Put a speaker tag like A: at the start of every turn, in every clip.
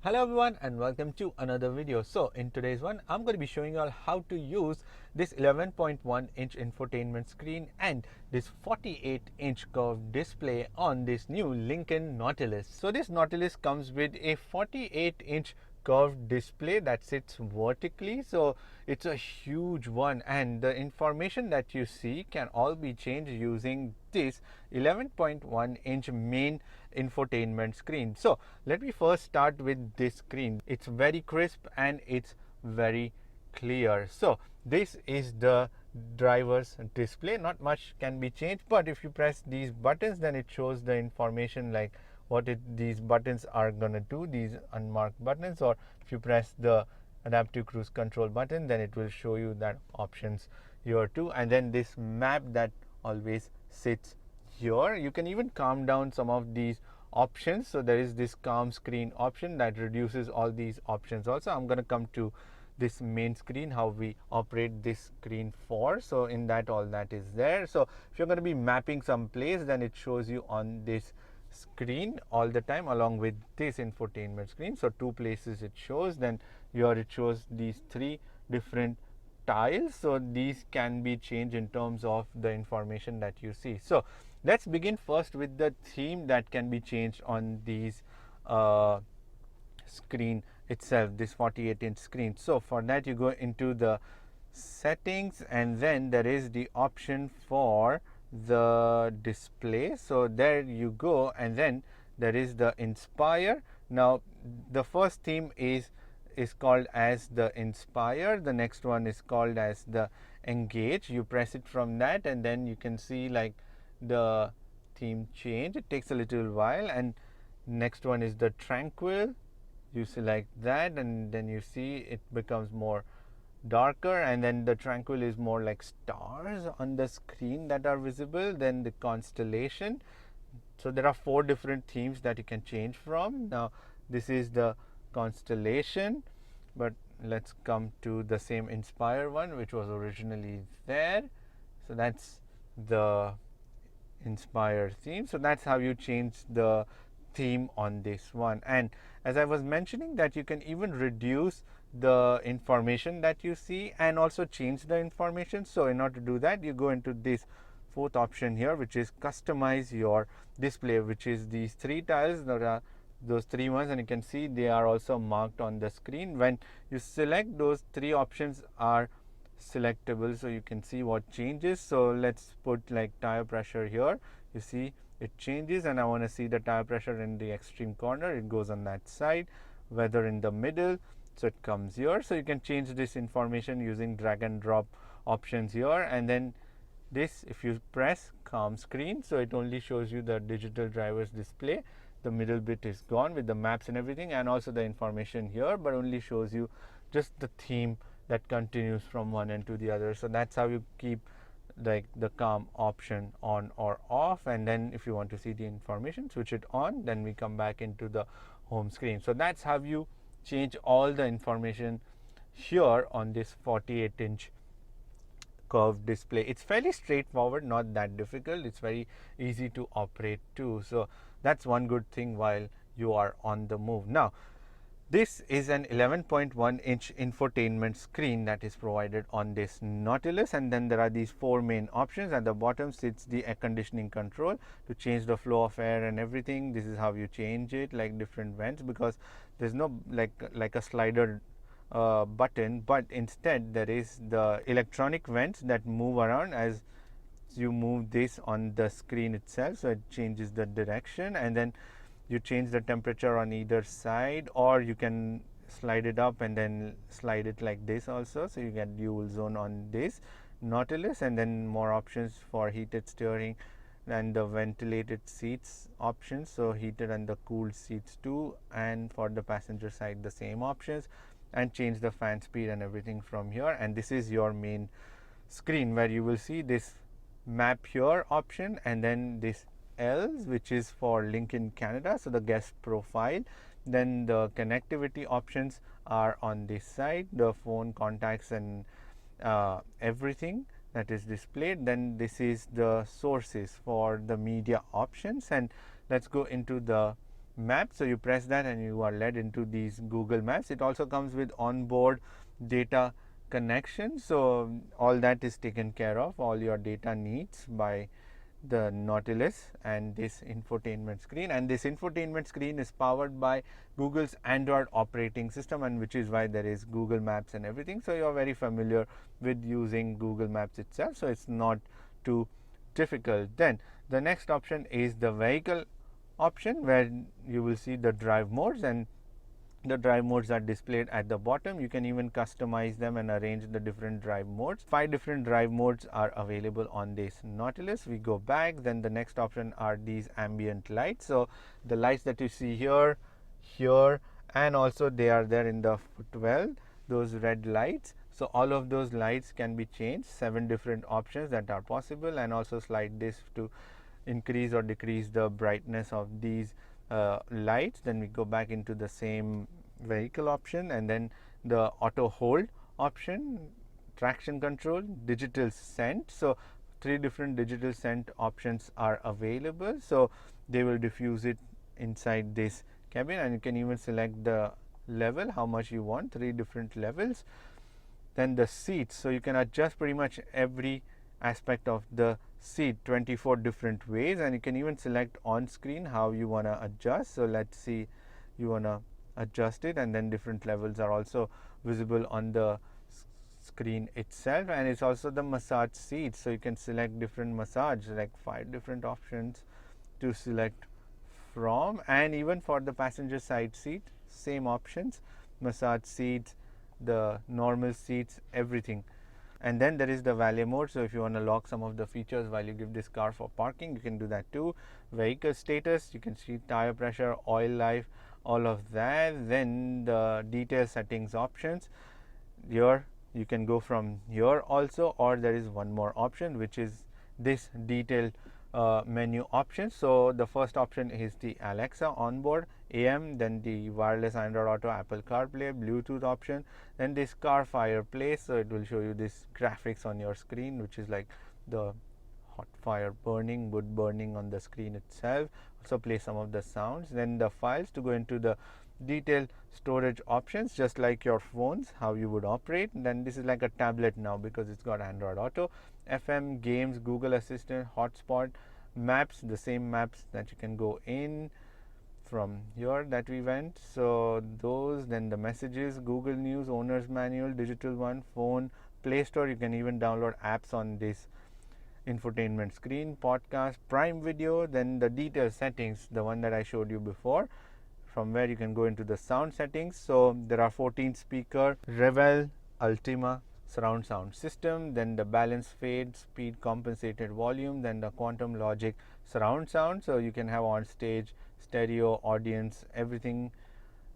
A: Hello everyone and welcome to another video. So in today's one I'm going to be showing you all how to use this 11.1 inch infotainment screen and this 48-inch curved display on this new Lincoln Nautilus. So this Nautilus comes with a 48-inch curved display that sits vertically, so it's a huge one, and the information that you see can all be changed using this 11.1 inch main infotainment screen. So let me first start with this screen. It's very crisp and it's very clear. So this is the driver's display. Not much can be changed, but if you press these buttons, then it shows the information like what these buttons are gonna do, these unmarked buttons. Or if you press the adaptive cruise control button, then it will show you that options here too. And then this map that always sits here. You can even calm down some of these options. So there is this calm screen option that reduces all these options. Also, I'm going to come to this main screen, how we operate this screen for. So in that, all that is there. So if you're going to be mapping some place, then it shows you on this screen all the time along with this infotainment screen. So two places it shows. Then here it shows these three different tiles. So these can be changed in terms of the information that you see. So let's begin first with the theme that can be changed on these screen itself, this 48-inch screen. So for that, you go into the settings, and then there is the option for the display. So there you go, and then there is the Inspire. Now the first theme is called as the Inspire. The next one is called as the Engage. You press it from that, and then you can see like the theme change. It takes a little while. And next one is the Tranquil. You select that, and then you see it becomes more darker, and then the Tranquil is more like stars on the screen that are visible. Then the Constellation. So there are 4 different themes that you can change from. Now this is the Constellation, but let's come to the same Inspire one which was originally there. So that's the Inspire theme. So that's how you change the theme on this one. And as I was mentioning, that you can even reduce the information that you see and also change the information. So in order to do that, you go into this 4th option here, which is customize your display, which is these 3 tiles. There are those 3 ones, and you can see they are also marked on the screen. When you select, those 3 options are selectable, so you can see what changes. So let's put like tire pressure here. You see it changes, and I want to see the tire pressure in the extreme corner. It goes on that side. Weather in the middle, so it comes here. So you can change this information using drag and drop options here. And then this, if you press calm screen, so it only shows you the digital driver's display. The middle bit is gone with the maps and everything, and also the information here, but only shows you just the theme that continues from one end to the other. So that's how you keep like the calm option on or off. And then if you want to see the information, switch it on, then we come back into the home screen. So that's how you change all the information here on this 48-inch curved display. It's fairly straightforward, not that difficult. It's very easy to operate too. So that's one good thing while you are on the move. Now this is an 11.1 inch infotainment screen that is provided on this Nautilus, and then there are these 4 main options. At the bottom sits the air conditioning control to change the flow of air and everything. This is how you change it, like different vents, because there's no like a slider button, but instead there is the electronic vents that move around as you move this on the screen itself. So it changes the direction, and then you change the temperature on either side, or you can slide it up and then slide it like this also. So you get dual zone on this Nautilus, and then more options for heated steering and the ventilated seats options. So heated and the cooled seats too, and for the passenger side the same options, and change the fan speed and everything from here. And this is your main screen where you will see this map here option, and then this else, which is for Lincoln Canada, so the guest profile. Then the connectivity options are on this side, the phone contacts and everything that is displayed. Then this is the sources for the media options, and let's go into the Maps. So you press that and you are led into these Google Maps. It also comes with onboard data connection, so all that is taken care of, all your data needs by the Nautilus and this infotainment screen. And this infotainment screen is powered by Google's Android operating system, and which is why there is Google Maps and everything. So you're very familiar with using Google Maps itself, so it's not too difficult. Then the next option is the vehicle option, where you will see the drive modes, and the drive modes are displayed at the bottom. You can even customize them and arrange the different drive modes. 5 different drive modes are available on this Nautilus. We go back, then the next option are these ambient lights. So the lights that you see here, and also they are there in the footwell, those red lights. So all of those lights can be changed, 7 different options that are possible, and also slide this to increase or decrease the brightness of these lights. Then we go back into the same vehicle option, and then the auto hold option, traction control, digital scent. So 3 different digital scent options are available, so they will diffuse it inside this cabin, and you can even select the level, how much you want, 3 different levels. Then the seats, so you can adjust pretty much every aspect of the seat 24 different ways, and you can even select on screen how you want to adjust. So let's see, you want to adjust it, and then different levels are also visible on the screen itself. And it's also the massage seats, so you can select different massage, like 5 different options to select from. And even for the passenger side seat, same options, massage seats, the normal seats, everything. And then there is the valet mode, so if you want to lock some of the features while you give this car for parking, you can do that too. Vehicle status, you can see tire pressure, oil life, all of that. Then the detail settings options, here you can go from here also, or there is one more option which is this detailed menu option. So the first option is the Alexa onboard AM, then the wireless Android Auto, Apple CarPlay, Bluetooth option, then this car fireplace, so it will show you this graphics on your screen, which is like the hot fire burning, wood burning on the screen itself. Also play some of the sounds. Then the files, to go into the detailed storage options, just like your phones, how you would operate. Then this is like a tablet now because it's got Android Auto. FM, games, Google Assistant, hotspot, maps, the same maps that you can go in from here that we went. So those, then the messages, Google News, owner's manual, digital one, phone, Play Store. You can even download apps on this infotainment screen, podcast, Prime Video. Then the detail settings, the one that I showed you before, from where you can go into the sound settings. So there are 14 speaker, Revel Ultima surround sound system, then the balance, fade, speed, compensated volume, then the Quantum Logic surround sound. So you can have on stage, stereo, audience, everything,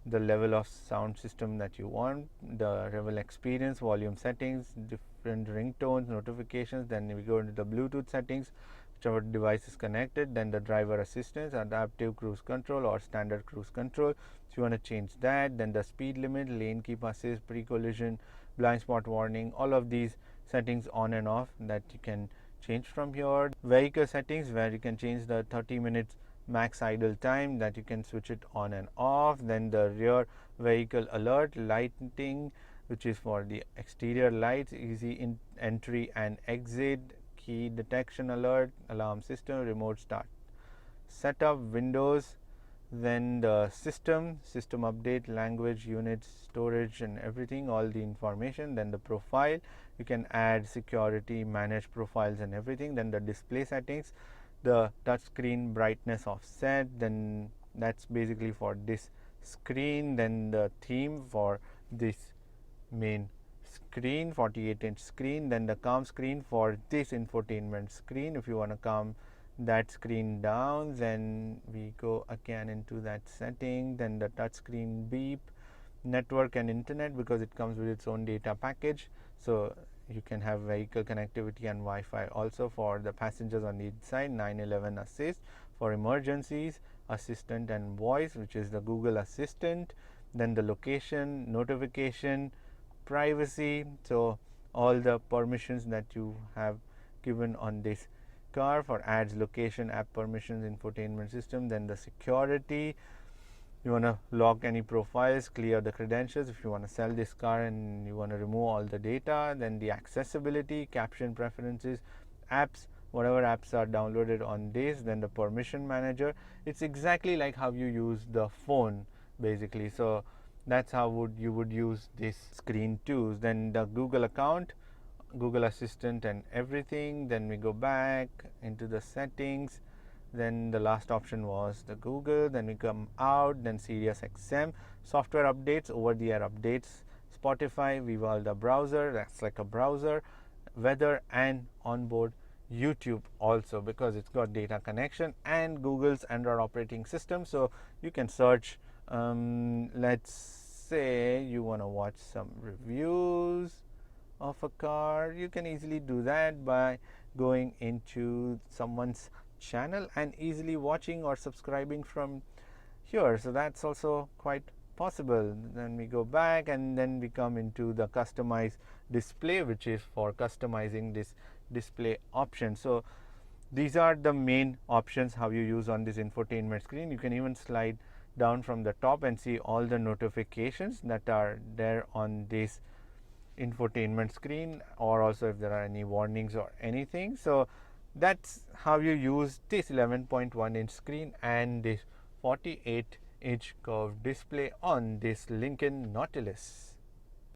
A: the level of sound system that you want. The Revel experience, volume settings, different ringtones, notifications. Then we go into the Bluetooth settings, whichever device is connected. Then the driver assistance, adaptive cruise control or standard cruise control, if you want to change that. Then the speed limit, lane keep assist, pre-collision, blind spot warning, all of these settings on and off that you can change from here. Vehicle settings, where you can change the 30 minutes max idle time, that you can switch it on and off. Then the rear vehicle alert, lighting, which is for the exterior lights, easy entry and exit, key detection alert, alarm system, remote start setup, windows. Then the system update, language, units, storage and everything, all the information. Then the profile, you can add security, manage profiles and everything. Then the display settings, the touch screen brightness offset, then that's basically for this screen. Then the theme for this main screen, 48-inch screen. Then the calm screen for this infotainment screen, if you want to calm that screen down. Then we go again into that setting. Then the touch screen beep, network and internet, because it comes with its own data package, so you can have vehicle connectivity and Wi-Fi also for the passengers on each side. 911 assist for emergencies, assistant and voice, which is the Google Assistant. Then the location, notification, privacy, so all the permissions that you have given on this car for ads, location, app permissions, infotainment system. Then the security, You want to lock any profiles, clear the credentials. If you want to sell this car and you want to remove all the data, then the accessibility, caption preferences, apps, whatever apps are downloaded on this, then the permission manager. It's exactly like how you use the phone basically. So that's how you would use this screen too. Then the Google account, Google Assistant and everything. Then we go back into the settings. Then the last option was the Google. Then we come out. Then Sirius XM, software updates, over the air updates, Spotify, Vivaldi browser, that's like a browser, weather, and onboard YouTube also, because it's got data connection, and Google's Android operating system. So you can search, let's say you want to watch some reviews of a car. You can easily do that by going into someone's channel and easily watching or subscribing from here. So that's also quite possible. Then we go back and then we come into the customize display, which is for customizing this display option. So these are the main options how you use on this infotainment screen. You can even slide down from the top and see all the notifications that are there on this infotainment screen, or also if there are any warnings or anything. So that's how you use this 11.1 inch screen and this 48 inch curved display on this Lincoln Nautilus.